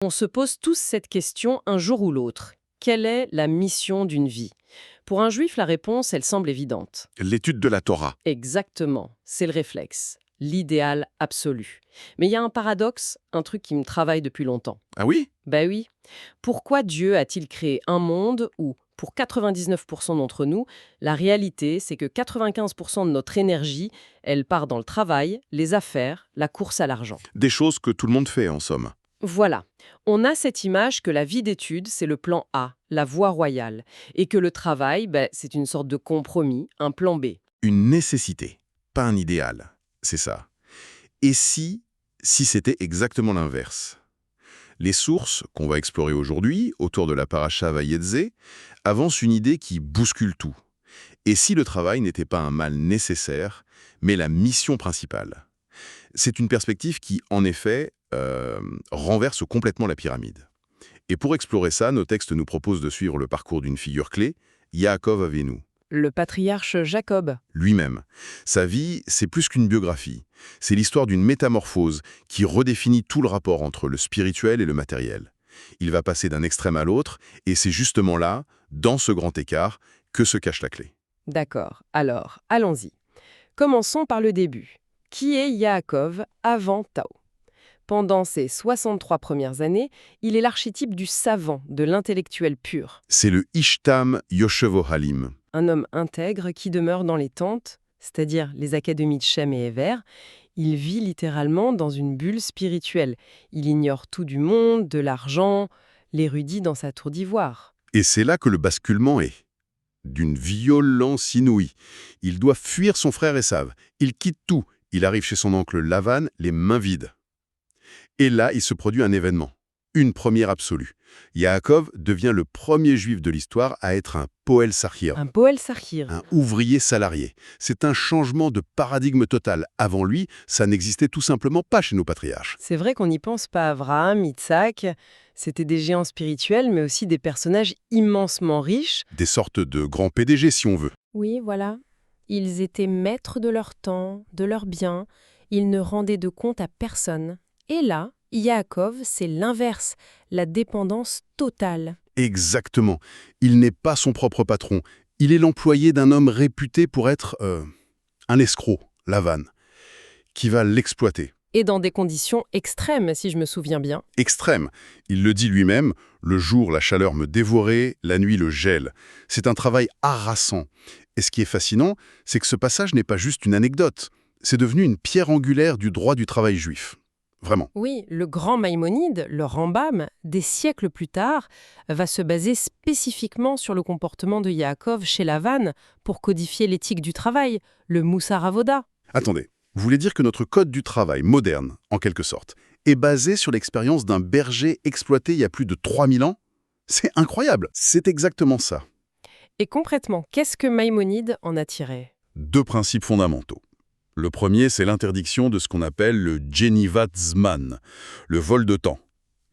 On se pose tous cette question un jour ou l'autre. Quelle est la mission d'une vie? Pour un juif, la réponse, elle semble évidente. L'étude de la Torah. Exactement, c'est le réflexe, l'idéal absolu. Mais il y a un paradoxe, un truc qui me travaille depuis longtemps. Ah oui? Ben oui. Pourquoi Dieu a-t-il créé un monde où, pour 99% d'entre nous, la réalité, c'est que 95% de notre énergie, elle part dans le travail, les affaires, la course à l'argent? Des choses que tout le monde fait, en somme. Voilà. On a cette image que la vie d'études, c'est le plan A, la voie royale, et que le travail, c'est une sorte de compromis, un plan B. Une nécessité, pas un idéal. C'est ça. Et si c'était exactement l'inverse? Les sources qu'on va explorer aujourd'hui, autour de la paracha Vayetze, avancent une idée qui bouscule tout. Et si le travail n'était pas un mal nécessaire, mais la mission principale? C'est une perspective qui, en effet, renverse complètement la pyramide. Et pour explorer ça, nos textes nous proposent de suivre le parcours d'une figure clé, Yaakov Avinu, Le patriarche Jacob. lui-même. Sa vie, c'est plus qu'une biographie. C'est l'histoire d'une métamorphose qui redéfinit tout le rapport entre le spirituel et le matériel. Il va passer d'un extrême à l'autre, et c'est justement là, dans ce grand écart, que se cache la clé. D'accord, alors, allons-y. Commençons par le début. Qui est Yaakov avant Tao? Pendant ses 63 premières années, il est l'archétype du savant, de l'intellectuel pur. C'est le Ishtam Yoshevo Halim. Un homme intègre qui demeure dans les tentes, c'est-à-dire les académies de Shem et Héver. Il vit littéralement dans une bulle spirituelle. Il ignore tout du monde, de l'argent, l'érudit dans sa tour d'ivoire. Et c'est là que le basculement est. D'une violence inouïe. Il doit fuir son frère Esav. Il quitte tout. Il arrive chez son oncle Lavan, les mains vides. Et là, il se produit un événement. Une première absolue. Yaakov devient le premier juif de l'histoire à être un Poel Sahir, Un Poel Sahir. un ouvrier salarié. C'est un changement de paradigme total. Avant lui, ça n'existait tout simplement pas chez nos patriarches. C'est vrai qu'on n'y pense pas. Abraham, Isaac, c'était des géants spirituels, mais aussi des personnages immensement riches. Des sortes de grands PDG, si on veut. Oui, voilà. Ils étaient maîtres de leur temps, de leurs biens. Ils ne rendaient de compte à personne. Et là, Yaakov, c'est l'inverse, la dépendance totale. Exactement. Il n'est pas son propre patron. Il est l'employé d'un homme réputé pour être un escroc, Lavan, qui va l'exploiter. Et dans des conditions extrêmes, si je me souviens bien. Extrême. Il le dit lui-même, le jour, la chaleur me dévorait, la nuit, le gel. C'est un travail harassant. Et ce qui est fascinant, c'est que ce passage n'est pas juste une anecdote. C'est devenu une pierre angulaire du droit du travail juif. Vraiment. Oui, le grand Maïmonide, le Rambam, des siècles plus tard, va se baser spécifiquement sur le comportement de Yaakov chez Lavan pour codifier l'éthique du travail, le Moussar Avoda. Attendez, vous voulez dire que notre code du travail, moderne, en quelque sorte, est basé sur l'expérience d'un berger exploité il y a plus de 3000 ans? C'est incroyable. C'est exactement ça. Et concrètement, qu'est-ce que Maïmonide en a tiré? Deux principes fondamentaux. Le premier, c'est l'interdiction de ce qu'on appelle le Genivat Zman, le vol de temps.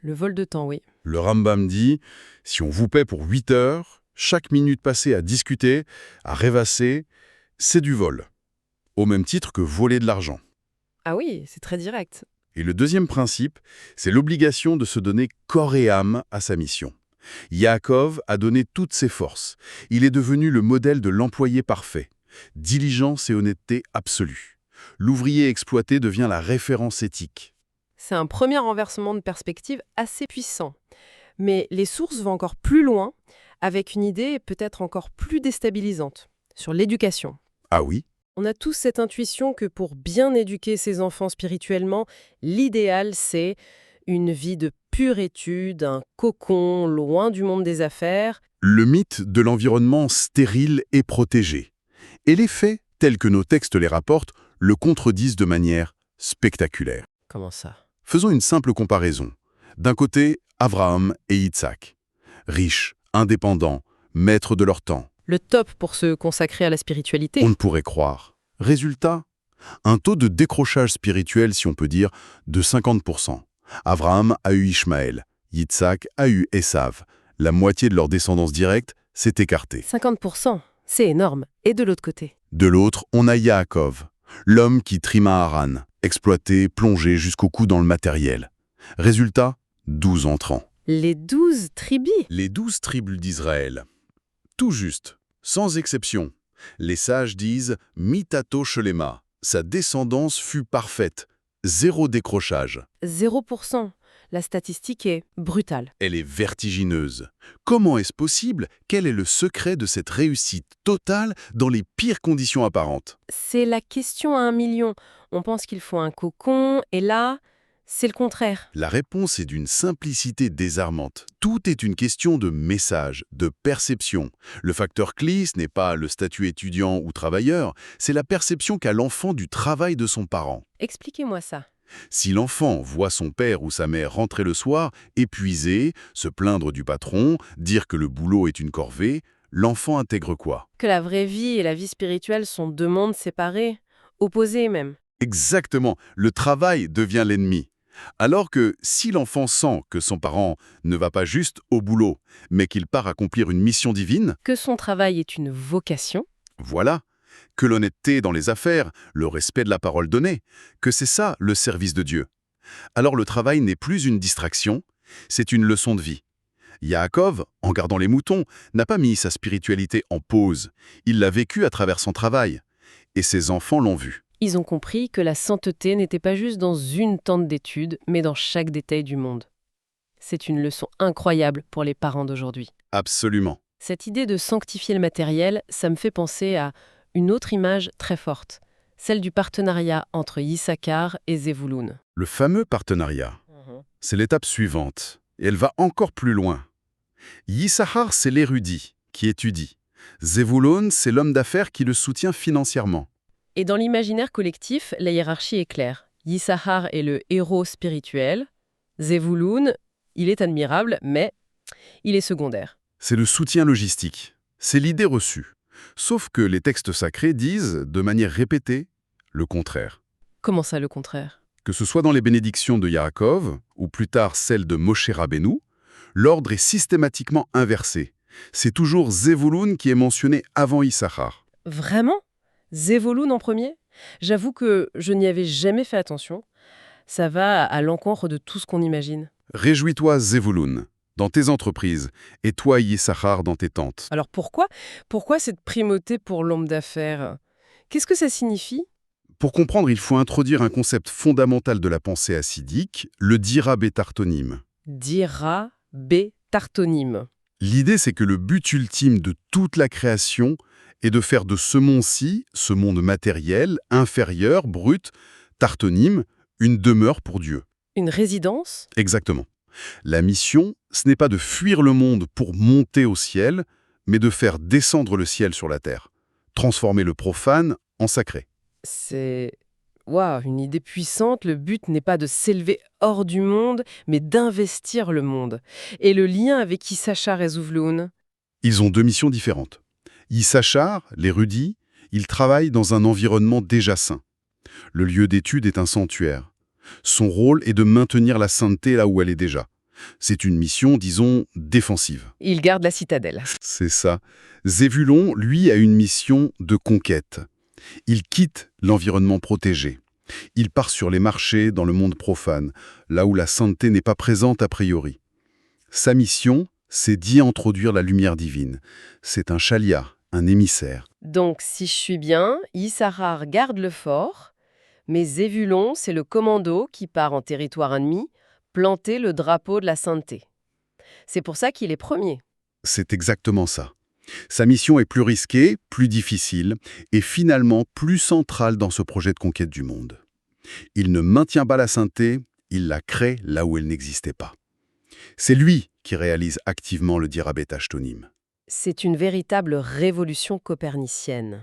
Le vol de temps, oui. Le Rambam dit, si on vous paie pour 8 heures, chaque minute passée à discuter, à rêvasser, c'est du vol. Au même titre que voler de l'argent. Ah oui, c'est très direct. Et le deuxième principe, c'est l'obligation de se donner corps et âme à sa mission. Yaakov a donné toutes ses forces. Il est devenu le modèle de l'employé parfait. Diligence et honnêteté absolue. L'ouvrier exploité devient la référence éthique. C'est un premier renversement de perspective assez puissant. Mais les sources vont encore plus loin, avec une idée peut-être encore plus déstabilisante, sur l'éducation. Ah oui? On a tous cette intuition que pour bien éduquer ses enfants spirituellement, l'idéal c'est une vie de pure étude, un cocon loin du monde des affaires. Le mythe de l'environnement stérile et protégé. Et les faits, tels que nos textes les rapportent, le contredisent de manière spectaculaire. Comment ça? Faisons une simple comparaison. D'un côté, Abraham et Yitzhak. Riches, indépendants, maîtres de leur temps. Le top pour se consacrer à la spiritualité. On ne pourrait croire. Résultat, un taux de décrochage spirituel, si on peut dire, de 50%. Abraham a eu Ishmaël, Yitzhak a eu Esav. La moitié de leur descendance directe s'est écartée. 50%, c'est énorme. Et de l'autre côté? De l'autre, on a Yaakov, l'homme qui trima Haran, exploité, plongé jusqu'au cou dans le matériel. Résultat, 12 entrants. Les 12 tribus. Les 12 tribus d'Israël. Tout juste, sans exception. Les sages disent « Mitato Shelema », sa descendance fut parfaite, zéro décrochage. 0%. La statistique est brutale. Elle est vertigineuse. Comment est-ce possible? Quel est le secret de cette réussite totale dans les pires conditions apparentes? C'est la question à 1 million. On pense qu'il faut un cocon, et là, c'est le contraire. La réponse est d'une simplicité désarmante. Tout est une question de message, de perception. Le facteur clé, ce n'est pas le statut étudiant ou travailleur, c'est la perception qu'a l'enfant du travail de son parent. Expliquez-moi ça. Si l'enfant voit son père ou sa mère rentrer le soir, épuisé, se plaindre du patron, dire que le boulot est une corvée, l'enfant intègre quoi? Que la vraie vie et la vie spirituelle sont deux mondes séparés, opposés même. Exactement, le travail devient l'ennemi. Alors que si l'enfant sent que son parent ne va pas juste au boulot, mais qu'il part accomplir une mission divine, Que son travail est une vocation. voilà, que l'honnêteté dans les affaires, le respect de la parole donnée, que c'est ça le service de Dieu. Alors le travail n'est plus une distraction, c'est une leçon de vie. Yaakov, en gardant les moutons, n'a pas mis sa spiritualité en pause. Il l'a vécue à travers son travail. Et ses enfants l'ont vu. Ils ont compris que la sainteté n'était pas juste dans une tente d'études, mais dans chaque détail du monde. C'est une leçon incroyable pour les parents d'aujourd'hui. Absolument. Cette idée de sanctifier le matériel, ça me fait penser à une autre image très forte, celle du partenariat entre Issachar et Zevouloun. Le fameux partenariat, c'est l'étape suivante. Et elle va encore plus loin. Yissachar, c'est l'érudit qui étudie. Zevouloun, c'est l'homme d'affaires qui le soutient financièrement. Et dans l'imaginaire collectif, la hiérarchie est claire. Issachar est le héros spirituel. Zevouloun, il est admirable, mais il est secondaire. C'est le soutien logistique. C'est l'idée reçue. Sauf que les textes sacrés disent, de manière répétée, le contraire. Comment ça, le contraire? Que ce soit dans les bénédictions de Yaakov, ou plus tard celles de Moshe Rabbeinu, l'ordre est systématiquement inversé. C'est toujours Zevouloun qui est mentionné avant Issachar. Vraiment? Zevouloun en premier? J'avoue que je n'y avais jamais fait attention. Ça va à l'encontre de tout ce qu'on imagine. Réjouis-toi, Zevouloun, dans tes entreprises, et toi, Yissachar, dans tes tentes. Alors pourquoi cette primauté pour l'homme d'affaires? Qu'est-ce que ça signifie? Pour comprendre, il faut introduire un concept fondamental de la pensée hassidique, le dira betartonim. Dira betartonim. L'idée, c'est que le but ultime de toute la création est de faire de ce monde-ci, ce monde matériel, inférieur, brut, tartonim, une demeure pour Dieu. Une résidence? Exactement. La mission, ce n'est pas de fuir le monde pour monter au ciel, mais de faire descendre le ciel sur la terre. Transformer le profane en sacré. C'est... Waouh, une idée puissante. Le but n'est pas de s'élever hors du monde, mais d'investir le monde. Et le lien avec Issachar et Zevouloun? Ils ont deux missions différentes. Issachar, l'érudit, il travaille dans un environnement déjà saint. Le lieu d'étude est un sanctuaire. Son rôle est de maintenir la sainteté là où elle est déjà. C'est une mission, disons, défensive. Il garde la citadelle. C'est ça. Zevulon, lui, a une mission de conquête. Il quitte l'environnement protégé. Il part sur les marchés dans le monde profane, là où la sainteté n'est pas présente a priori. Sa mission, c'est d'y introduire la lumière divine. C'est un chaliar, un émissaire. Donc, si je suis bien, Issachar garde le fort, mais Zevulon, c'est le commando qui part en territoire ennemi, planter le drapeau de la sainteté. C'est pour ça qu'il est premier. C'est exactement ça. Sa mission est plus risquée, plus difficile, et finalement plus centrale dans ce projet de conquête du monde. Il ne maintient pas la sainteté, il la crée là où elle n'existait pas. C'est lui qui réalise activement le dirabet ashtonim. C'est une véritable révolution copernicienne.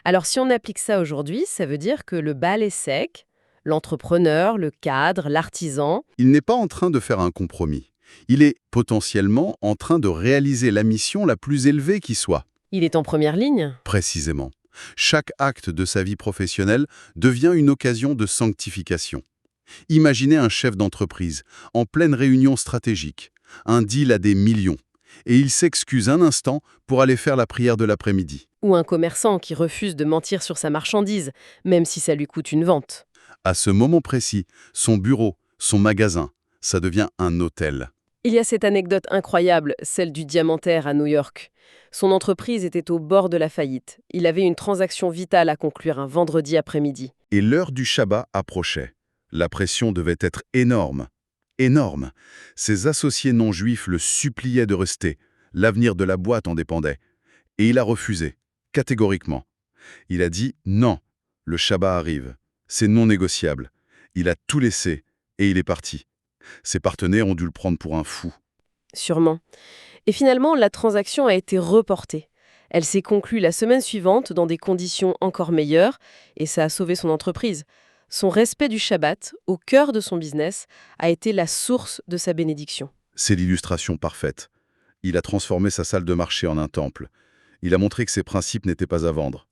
Alors si on applique ça aujourd'hui, ça veut dire que le bal est sec, l'entrepreneur, le cadre, l'artisan... Il n'est pas en train de faire un compromis. Il est potentiellement en train de réaliser la mission la plus élevée qui soit. Il est en première ligne. Précisément. Chaque acte de sa vie professionnelle devient une occasion de sanctification. Imaginez un chef d'entreprise, en pleine réunion stratégique, un deal à des millions, et il s'excuse un instant pour aller faire la prière de l'après-midi. Ou un commerçant qui refuse de mentir sur sa marchandise, même si ça lui coûte une vente. À ce moment précis, son bureau, son magasin, Ça devient un hôtel. Il y a cette anecdote incroyable, celle du diamantaire à New York. Son entreprise était au bord de la faillite. Il avait une transaction vitale à conclure un vendredi après-midi. Et l'heure du Shabbat approchait. La pression devait être énorme. Énorme. Ses associés non-juifs le suppliaient de rester. L'avenir de la boîte en dépendait. Et il a refusé, catégoriquement. Il a dit « Non, le Shabbat arrive. C'est non négociable. » Il a tout laissé et il est parti. Ses partenaires ont dû le prendre pour un fou. Sûrement. Et finalement, la transaction a été reportée. Elle s'est conclue la semaine suivante dans des conditions encore meilleures et ça a sauvé son entreprise. Son respect du Shabbat, au cœur de son business, a été la source de sa bénédiction. C'est l'illustration parfaite. Il a transformé sa salle de marché en un temple. Il a montré que ses principes n'étaient pas à vendre.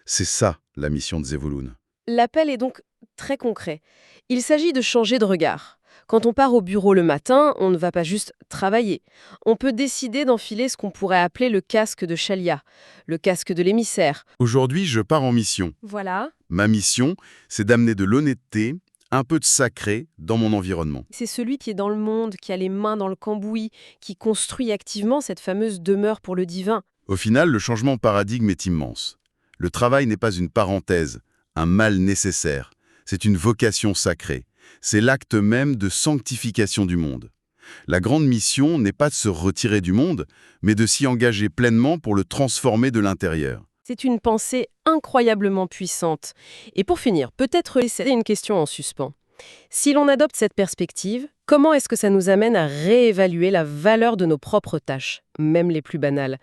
C'est ça, la mission de Zevouloun. L'appel est donc très concret. Il s'agit de changer de regard. Quand on part au bureau le matin, on ne va pas juste travailler. On peut décider d'enfiler ce qu'on pourrait appeler le casque de Shalia, le casque de l'émissaire. Aujourd'hui, je pars en mission. Voilà. Ma mission, c'est d'amener de l'honnêteté, un peu de sacré dans mon environnement. C'est celui qui est dans le monde, qui a les mains dans le cambouis, qui construit activement cette fameuse demeure pour le divin. Au final, le changement de paradigme est immense. Le travail n'est pas une parenthèse, un mal nécessaire. C'est une vocation sacrée. C'est l'acte même de sanctification du monde. La grande mission n'est pas de se retirer du monde, mais de s'y engager pleinement pour le transformer de l'intérieur. C'est une pensée incroyablement puissante. Et pour finir, peut-être laisser une question en suspens. Si l'on adopte cette perspective, comment est-ce que ça nous amène à réévaluer la valeur de nos propres tâches, même les plus banales ?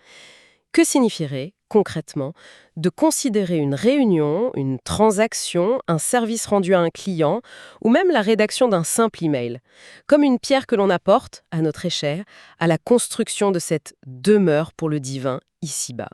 Que signifierait, concrètement, de considérer une réunion, une transaction, un service rendu à un client, ou même la rédaction d'un simple email, comme une pierre que l'on apporte, à notre échelle, à la construction de cette demeure pour le divin ici-bas ?